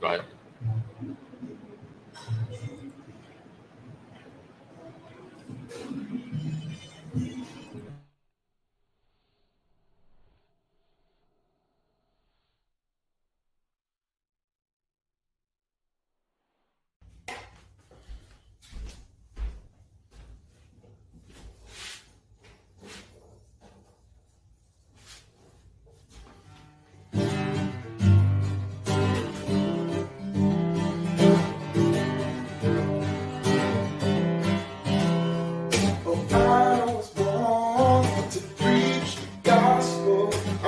Go ahead. I was born to preach the gospel. I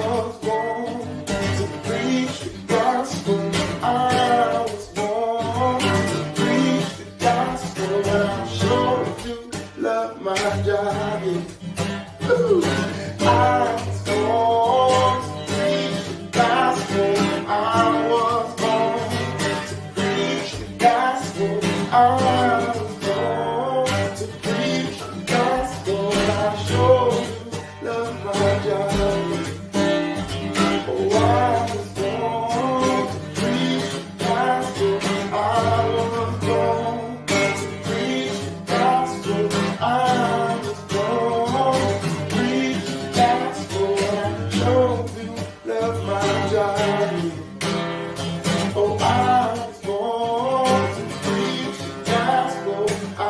was born to preach the gospel. I was born to preach the gospel. And I sure do love my job. Ooh. I was born to preach the gospel. I was born to preach the gospel. I was born to preach the gospel. I sure do love my job. Oh, I was born to preach the gospel. I was born to preach the gospel. I was born to preach the gospel. I sure do love my job. Oh, I was born to preach the gospel. I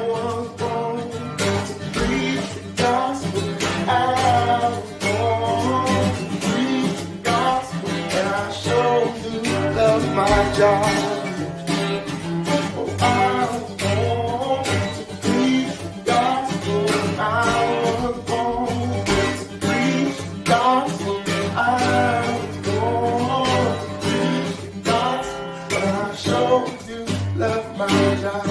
was born to preach the gospel. I was born to preach the gospel. And I sure do love my job. Oh, I was born to preach the gospel. I was born to preach the gospel. I was born to preach the gospel. But I sure do love my job.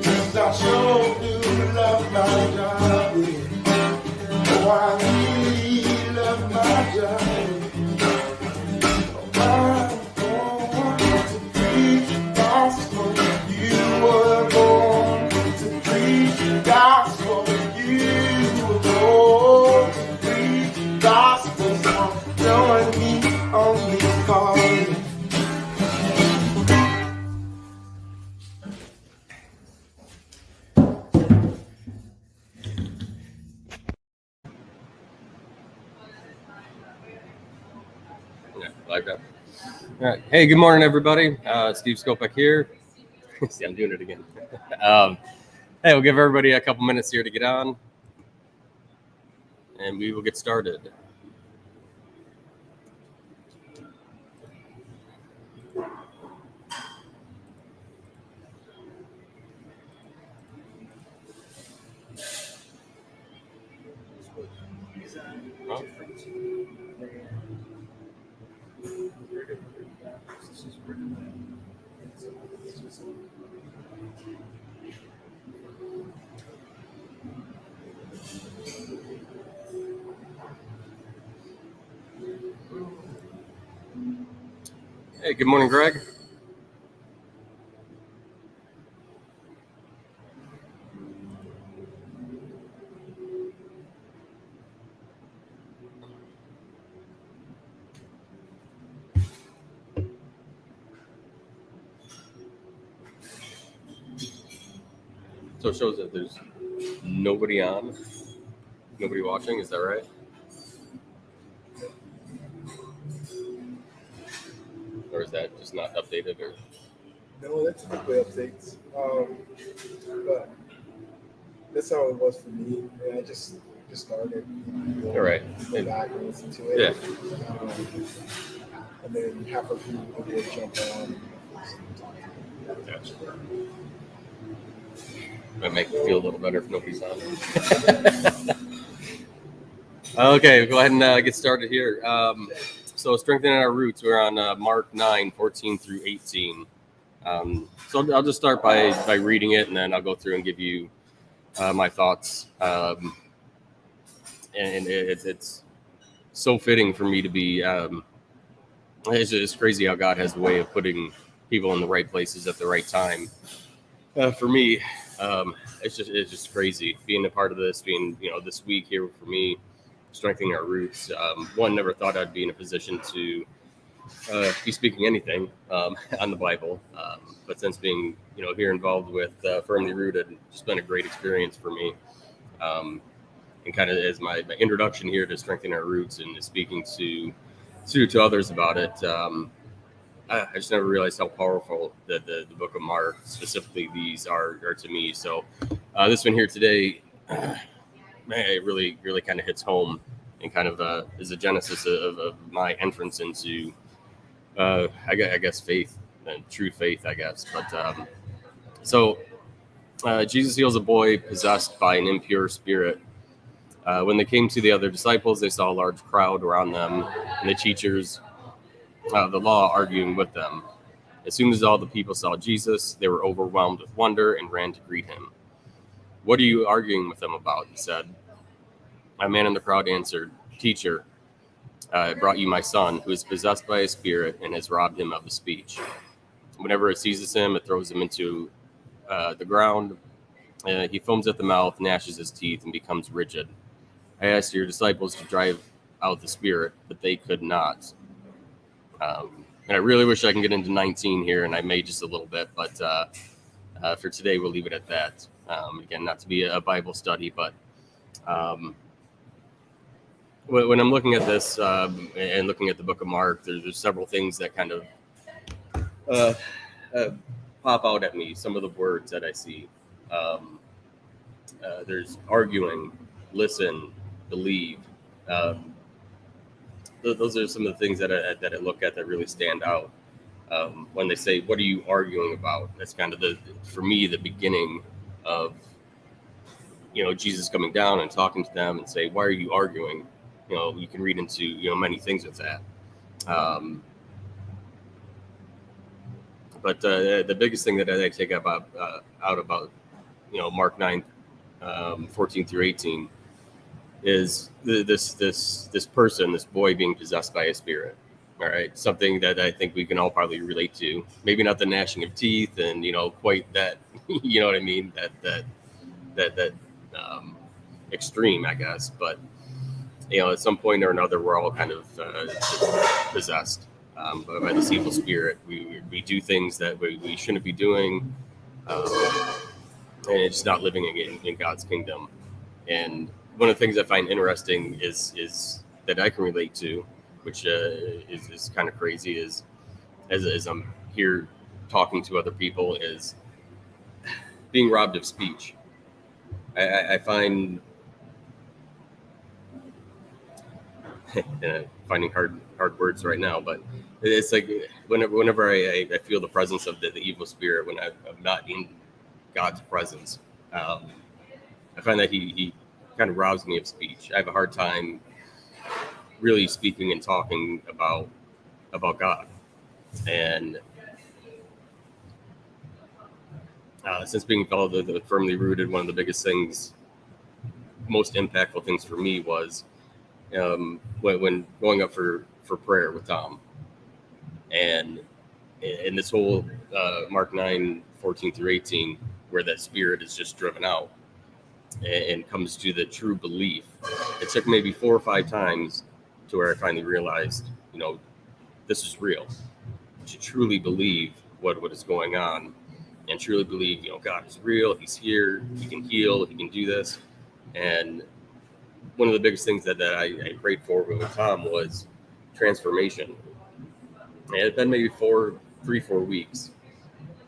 Yes, I sure do love my job. Yeah. Oh, I really love my job. I was born to preach the gospel. You were born to preach the gospel. You were born to preach the gospel. So join me on this call. Yeah, like that. All right. Hey, good morning, everybody. Steve Skopek here. See, I'm doing it again. Hey, we'll give everybody a couple minutes here to get on, and we will get started. Oh. Hey, good morning, Greg. So it shows that there's nobody on, nobody watching. Is that right? Or is that just not updated? Or No, that typically updates. But that's how it was for me. I just started. all right. Go back and listen to it. Yeah. And then half of people would jump on. Gotcha. Might make me feel a little better if nobody's on. Okay, go ahead and get started here. So strengthening our roots, we're on Mark 9, 14 through 18. So I'll just start by reading it, and then I'll go through and give you my thoughts. And it's so fitting for me to be. It's just crazy how God has a way of putting people in the right places at the right time. For me, it's just crazy being a part of this. Being this week here for me, strengthening our roots. One, never thought I'd be in a position to be speaking anything on the Bible, but since being here involved with Firmly Rooted, it's just been a great experience for me. And kind of as my introduction here to strengthening our roots and speaking to others about it, I just never realized how powerful the book of Mark, specifically these, are to me. So this one here today, man, it really kind of hits home and kind of is a genesis of my entrance into, I guess, faith and true faith, I guess. But so Jesus heals a boy possessed by an impure spirit. When they came to the other disciples, they saw a large crowd around them and the teachers of the law arguing with them. As soon as all the people saw Jesus, they were overwhelmed with wonder and ran to greet him. "What are you arguing with them about?" he said. A man in the crowd answered, "Teacher, I brought you my son, who is possessed by a spirit and has robbed him of his speech. Whenever it seizes him, it throws him into the ground. He foams at the mouth, gnashes his teeth, and becomes rigid. I asked your disciples to drive out the spirit, but they could not." And I really wish I can get into 19 here, and I may just a little bit, but for today, we'll leave it at that. Again, not to be a Bible study, but when I'm looking at this and looking at the book of Mark, there's several things that kind of pop out at me, some of the words that I see. There's arguing, listen, believe. Those are some of the things that I look at that really stand out. When they say, "What are you arguing about?" That's kind of for me, the beginning of, Jesus coming down and talking to them and say, "Why are you arguing?" You can read into, many things with that. But the biggest thing that I take out about, Mark 9, 14 through 18, is this person, this boy being possessed by a spirit. All right, something that I think we can all probably relate to. Maybe not the gnashing of teeth and quite that, you know what I mean, that extreme, I guess. But at some point or another, we're all kind of possessed by this evil spirit. We do things that we shouldn't be doing, and it's just not living in God's kingdom. And one of the things I find interesting is that I can relate to, which is kind of crazy, is as I'm here talking to other people, is being robbed of speech. I find finding hard words right now, but it's like whenever I feel the presence of the evil spirit, when I'm not in God's presence, I find that he kind of robs me of speech. I have a hard time really speaking and talking about God. And since being involved with Firmly Rooted, one of the biggest things, most impactful things for me was when going up for prayer with Tom. And in this whole Mark 9, 14 through 18, where that spirit is just driven out and comes to the true belief. It took maybe 4 or 5 times to where I finally realized, this is real. To truly believe what is going on, and truly believe, God is real. He's here. He can heal. He can do this. And one of the biggest things that I prayed for with Tom was transformation. And it had been maybe 3-4 weeks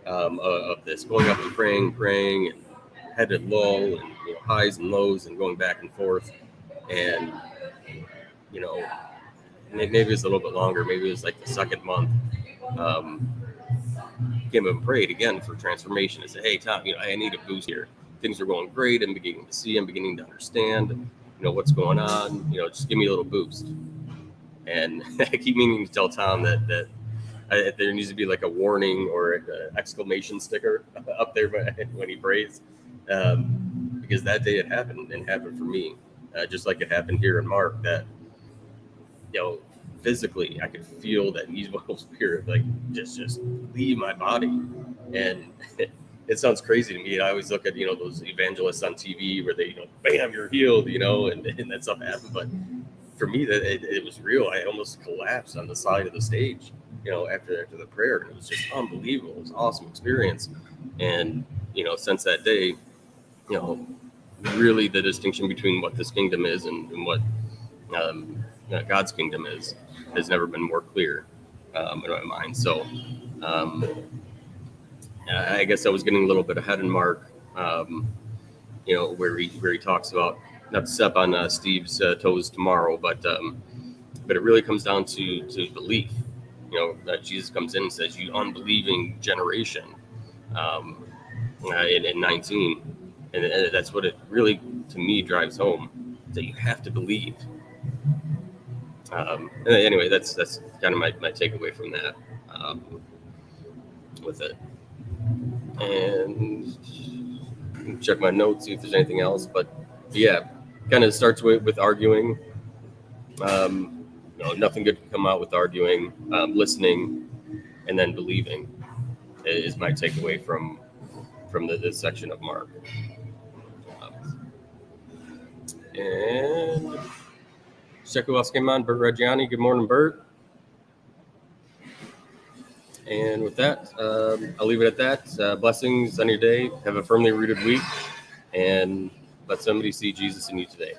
of this, going up and praying, and headed low, and highs and lows, and going back and forth. And maybe it was a little bit longer. Maybe it was like the second month. Came up and prayed again for transformation. I said, "Hey, Tom, I need a boost here. Things are going great. I'm beginning to see. I'm beginning to understand. What's going on. Just give me a little boost." And I keep meaning to tell Tom that there needs to be like a warning or an exclamation sticker up there when he prays, because that day it happened for me, just like it happened here in Mark. That physically I could feel that evil spirit like just leave my body. And it sounds crazy to me. I always look at those evangelists on TV where they bam, you're healed, and that stuff happened. But for me, that it was real. I almost collapsed on the side of the stage, after the prayer. It was just unbelievable. It was an awesome experience. And, since that day, really the distinction between what this kingdom is and what God's kingdom is has never been more clear in my mind. So I guess I was getting a little bit ahead in Mark, where he talks about not to step on Steve's toes tomorrow, but it really comes down to belief. That Jesus comes in and says, "You unbelieving generation," in 19, and that's what it really, to me, drives home, that you have to believe. And anyway, that's kind of my takeaway from that with it. And check my notes, see if there's anything else. But yeah, kind of starts with arguing. Nothing good can come out with arguing. Listening, and then believing is my takeaway from this section of Mark. And check who else came on. Bert Reggiani. Good morning, Bert. And with that, I'll leave it at that. Blessings on your day. Have a firmly rooted week. And let somebody see Jesus in you today.